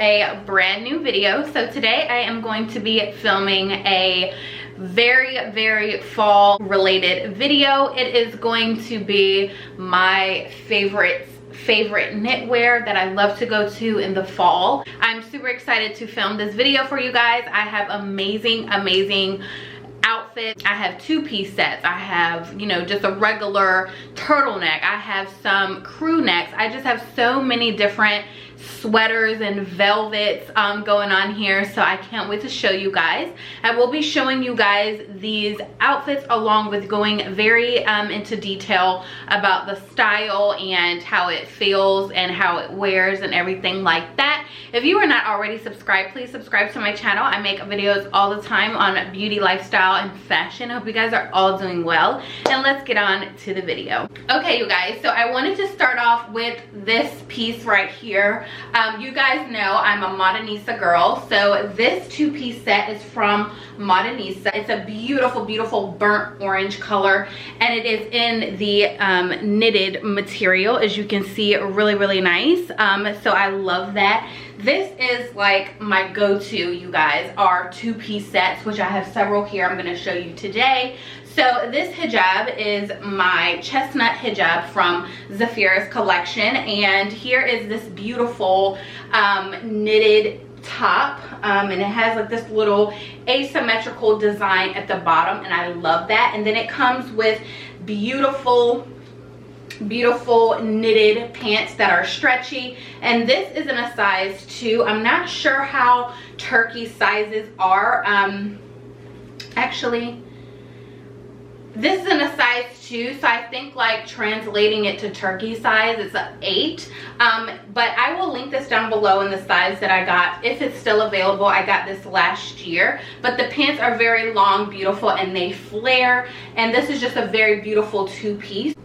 a brand new video. So today I am going to be filming a very fall related video. It is going to be my favorite knitwear that I love to go to in the fall. I'm super excited to film this video for you guys. I have amazing outfits. I have two-piece sets. I have, you know, just a regular turtleneck. I have some crew necks. I just have so many different sweaters and velvets going on here, so I can't wait to show you guys. I will be showing you guys these outfits along with going very into detail about the style and how it feels and how it wears and everything like that. If you are not already subscribed, please subscribe to my channel. I make videos all the time on beauty, lifestyle, and fashion. I hope you guys are all doing well, and let's get on to the video. Okay, you guys, so I wanted to start off with this piece right here. You guys know I'm a Modanisa girl, so this two-piece set is from Modanisa. It's a beautiful burnt orange color, and it is in the knitted material, as you can see. Really nice. So I love that. This is like my go-to, you guys, are two-piece sets, which I have several here I'm going to show you today. So this hijab is my Chestnut Hijab from Zafirah's collection, and here is this beautiful knitted top, and it has like this little asymmetrical design at the bottom, and I love that. And then it comes with beautiful knitted pants that are stretchy, and this is in a size 2. I'm not sure how turkey sizes are. Actually, this is in a size 2, so I think like translating it to turkey size, it's an 8. But I will link this down below in the size that I got, if it's still available. I got this last year, but the pants are very long, beautiful, and they flare, and this is just a very beautiful two-piece.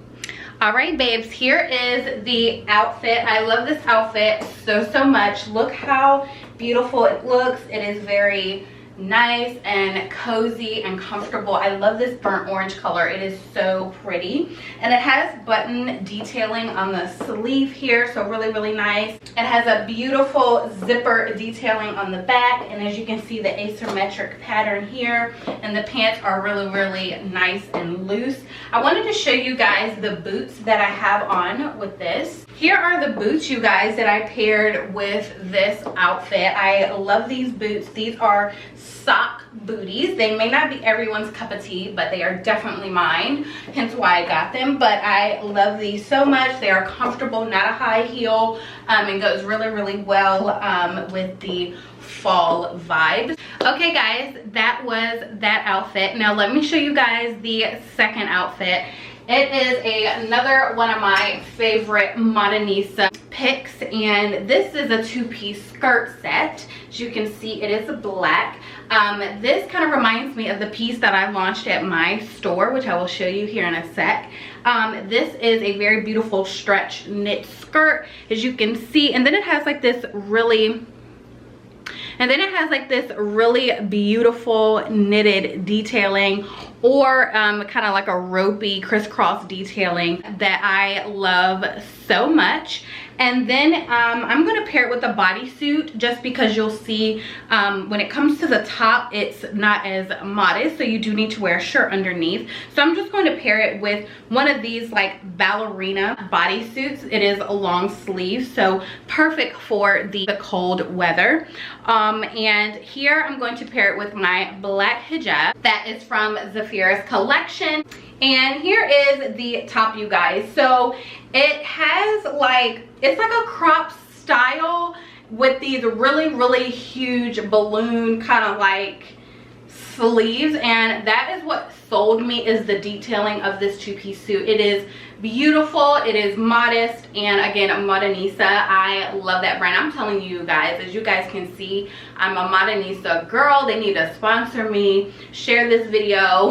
All right, babes, here is the outfit. I love this outfit so much. Look how beautiful it looks. It is very nice and cozy and comfortable. I love this burnt orange color. It is so pretty, and it has button detailing on the sleeve here, so really nice. It has a beautiful zipper detailing on the back, and as you can see, the asymmetric pattern here, and the pants are really nice and loose. I wanted to show you guys the boots that I have on with this. Here are the boots, you guys, that I paired with this outfit. I love these boots. These are sock booties. They may not be everyone's cup of tea, but they are definitely mine, hence why I got them. But I love these so much. They are comfortable, not a high heel, and goes really well with the fall vibes. Okay guys, that was that outfit. Now let me show you guys the second outfit. It is another one of my favorite Modanisa picks, and this is a two-piece skirt set. As you can see, it is black. This kind of reminds me of the piece that I launched at my store, which I will show you here in a sec. This is a very beautiful stretch knit skirt, as you can see, and then it has like this really beautiful knitted detailing, or kind of like a ropey crisscross detailing that I love so much. And then I'm going to pair it with a bodysuit, just because you'll see when it comes to the top, it's not as modest, so you do need to wear a shirt underneath. So I'm just going to pair it with one of these like ballerina bodysuits. It is a long sleeve, so perfect for the cold weather. And here I'm going to pair it with my black hijab that is from Zafirah's collection. And here is the top, you guys. So it has like, it's like a crop style with these really huge balloon kind of like sleeves, and that is what sold me, is the detailing of this two-piece suit. It is beautiful, it is modest, and again, Modanisa, I love that brand. I'm telling you guys, as you guys can see, I'm a Modanisa girl. They need to sponsor me, share this video,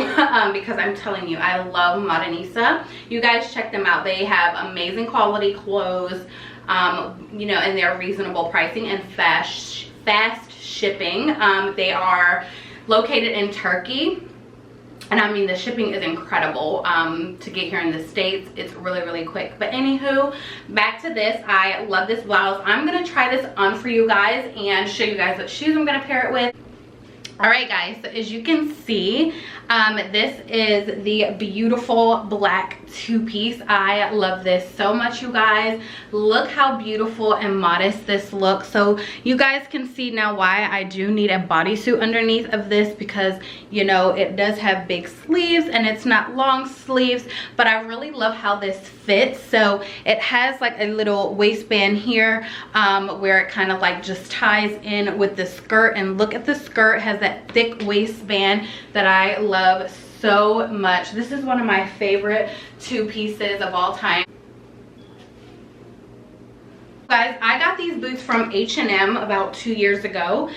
because I'm telling you, I love Modanisa. You guys check them out. They have amazing quality clothes, you know, and they're reasonable pricing and fast shipping. They are located in Turkey. And I mean, the shipping is incredible to get here in the States. It's really, really quick. But anywho, back to this. I love this blouse. I'm going to try this on for you guys and show you guys what shoes I'm going to pair it with. All right, guys, so as you can see, this is the beautiful black two-piece. I love this so much, you guys. Look how beautiful and modest this looks. So you guys can see now why I do need a bodysuit underneath of this, because you know it does have big sleeves and it's not long sleeves, but I really love how this fits. So it has like a little waistband here where it kind of like just ties in with the skirt, and look at the skirt, has that thick waistband that I love so much. This is one of my favorite two pieces of all time. Guys, I got these boots from H&M about 2 years ago.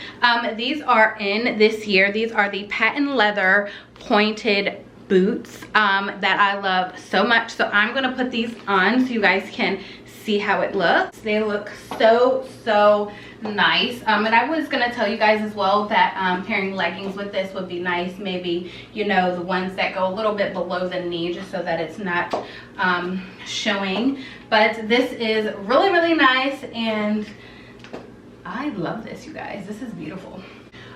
These are in this year. These are the patent leather pointed boots that I love so much. So I'm gonna put these on so you guys can see how it looks. They look so nice. And I was gonna tell you guys as well that pairing leggings with this would be nice. Maybe, you know, the ones that go a little bit below the knee, just so that it's not showing. But this is really nice, and I love this, you guys. This is beautiful.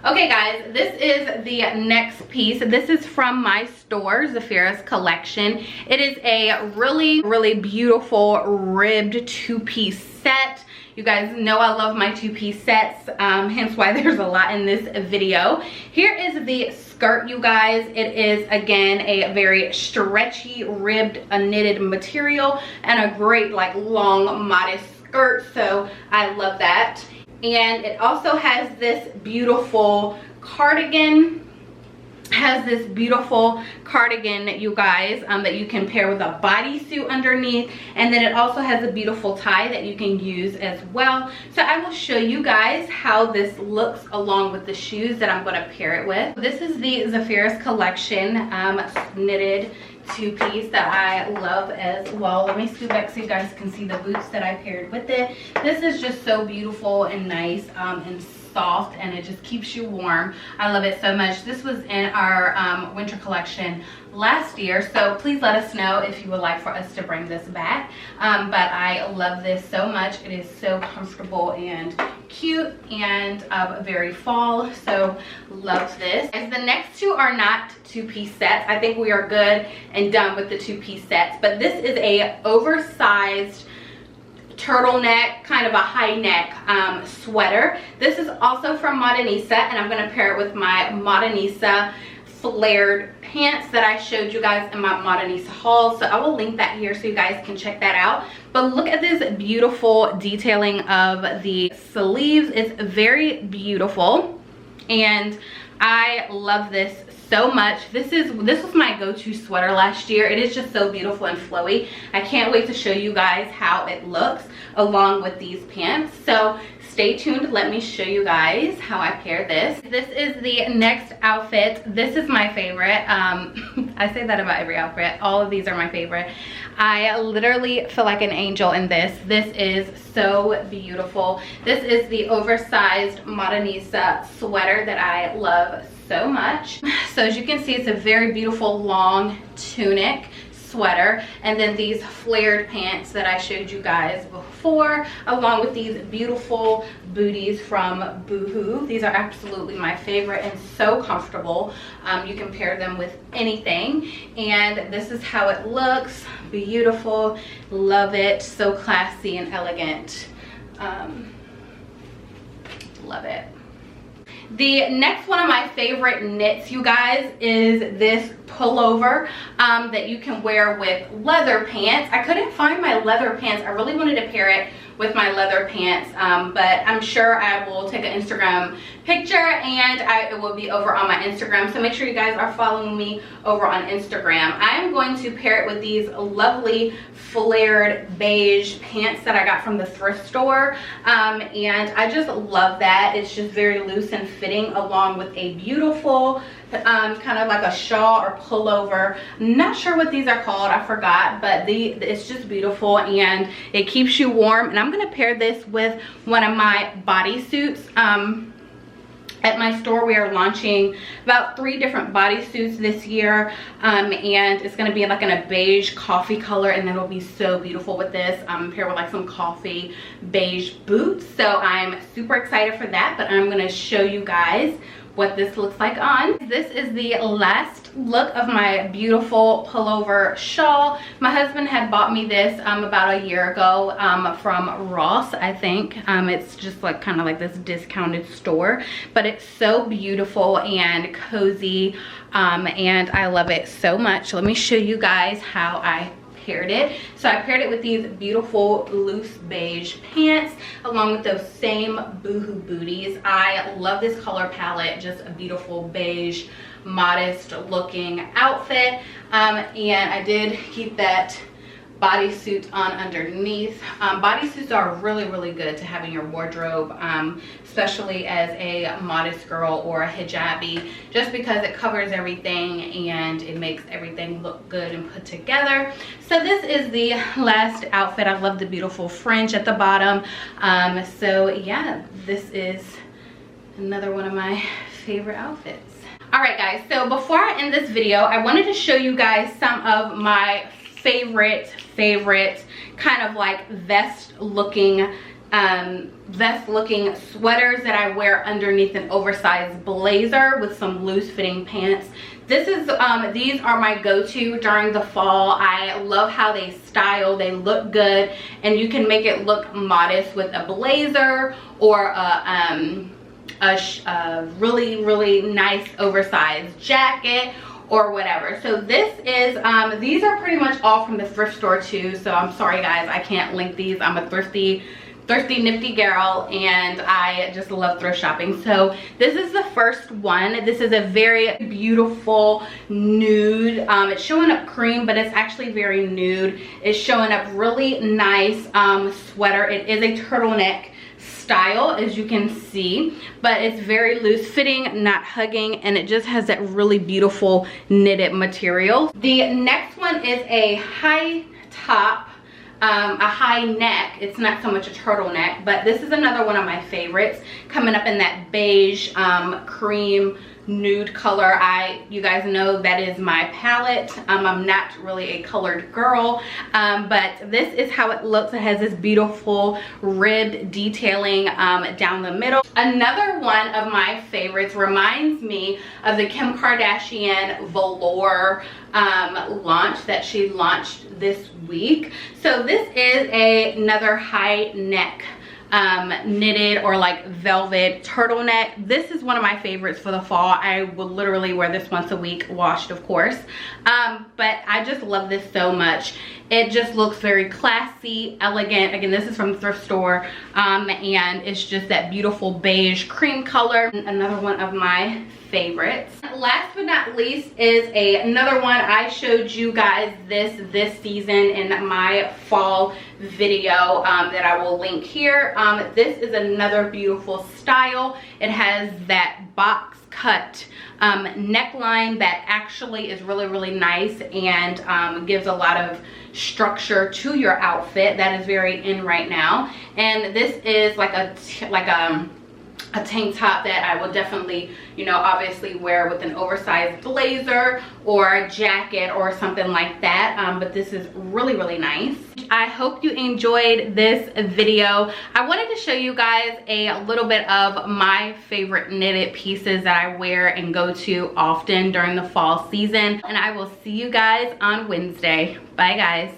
Okay, guys, this is the next piece. This is from my store, ZAFIRAHS collection. It is a really beautiful ribbed two-piece set. You guys know I love my two-piece sets, hence why there's a lot in this video. Here is the skirt, you guys. It is, again, a very stretchy, ribbed, knitted material, and a great, like, long, modest skirt, so I love that. And it also has this beautiful cardigan. You guys, that you can pair with a bodysuit underneath, and then it also has a beautiful tie that you can use as well. So I will show you guys how this looks along with the shoes that I'm going to pair it with. This is the ZAFIRAHS collection knitted two-piece that I love as well. Let me scoot back so you guys can see the boots that I paired with it. This is just so beautiful and nice and soft, and it just keeps you warm. I love it so much. This was in our winter collection last year, so please let us know if you would like for us to bring this back. But I love this so much. It is so comfortable and cute and very fall, so love this. As the next two are not two-piece sets, I think we are good and done with the two-piece sets, but this is a oversized turtleneck, kind of a high neck sweater. This is also from Modanisa, and I'm going to pair it with my Modanisa flared pants that I showed you guys in my Modanisa haul, so I will link that here so you guys can check that out. But look at this beautiful detailing of the sleeves. It's very beautiful, and I love this so much. This was my go-to sweater last year. It is just so beautiful and flowy. I can't wait to show you guys how it looks along with these pants. So stay tuned. Let me show you guys how I pair this. This is the next outfit. This is my favorite. I say that about every outfit. All of these are my favorite. I literally feel like an angel in this. This is so beautiful. This is the oversized Modanisa sweater that I love so much. So as you can see, it's a very beautiful long tunic sweater, and then these flared pants that I showed you guys before, along with these beautiful booties from Boohoo. These are absolutely my favorite and so comfortable. You can pair them with anything, and this is how it looks. Beautiful, love it, so classy and elegant. Love it. The next one of my favorite knits, you guys, is this pullover that you can wear with leather pants. I couldn't find my leather pants. I really wanted to pair it with my leather pants, but I'm sure I will take an Instagram picture, and it will be over on my Instagram, so make sure you guys are following me over on Instagram. I am going to pair it with these lovely flared beige pants that I got from the thrift store, and I just love that. It's just very loose and fitting, along with a beautiful kind of like a shawl or pullover. I'm not sure what these are called, I forgot, but it's just beautiful, and it keeps you warm. And I'm gonna pair this with one of my bodysuits At my store, we are launching about 3 different bodysuits this year, and it's going to be like in a beige coffee color, and then it'll be so beautiful with this, paired with like some coffee beige boots. So I'm super excited for that, but I'm going to show you guys what this looks like on. This is the last look of my beautiful pullover shawl. My husband had bought me this about a year ago from Ross, I think. It's just like kind of like this discounted store, but it's so beautiful and cozy, and I love it so much. Let me show you guys how I paired it. So I paired it with these beautiful loose beige pants along with those same boohoo booties. I love this color palette, just a beautiful beige modest looking outfit, and I did keep that bodysuit on underneath. Bodysuits are really good to have in your wardrobe, especially as a modest girl or a hijabi, just because it covers everything and it makes everything look good and put together. So this is the last outfit. I love the beautiful fringe at the bottom. So yeah, this is another one of my favorite outfits. All right guys, so before I end this video, I wanted to show you guys some of my favorite kind of like vest looking sweaters that I wear underneath an oversized blazer with some loose fitting pants. This is these are my go-to during the fall. I love how they style, they look good, and you can make it look modest with a blazer or a really nice oversized jacket or whatever. So this is these are pretty much all from the thrift store too, so I'm sorry guys, I can't link these. I'm a thrifty nifty girl, and I just love thrift shopping. So this is the first one. This is a very beautiful nude. It's showing up cream, but it's actually very nude. It's showing up really nice sweater. It is a turtleneck style, as you can see, but it's very loose fitting, not hugging, and it just has that really beautiful knitted material. The next one is a high top, a high neck. It's not so much a turtleneck, but this is another one of my favorites, coming up in that beige cream nude color. You guys know that is my palette. I'm not really a colored girl, but this is how it looks. It has this beautiful ribbed detailing down the middle. Another one of my favorites reminds me of the Kim Kardashian velour launch that she launched this week. So this is another high neck knitted or like velvet turtleneck. This is one of my favorites for the fall. I will literally wear this once a week, washed of course, but I just love this so much. It just looks very classy, elegant. Again, this is from the thrift store, and it's just that beautiful beige cream color. Another one of my favorites. Last but not least is another one I showed you guys this season in my fall video that I will link here. This is another beautiful style. It has that box cut neckline that actually is really nice and gives a lot of structure to your outfit. That is very in right now, and this is like a tank top that I will definitely, you know, obviously wear with an oversized blazer or jacket or something like that, but this is really nice. I hope you enjoyed this video. I wanted to show you guys a little bit of my favorite knitted pieces that I wear and go to often during the fall season, and I will see you guys on Wednesday. Bye guys.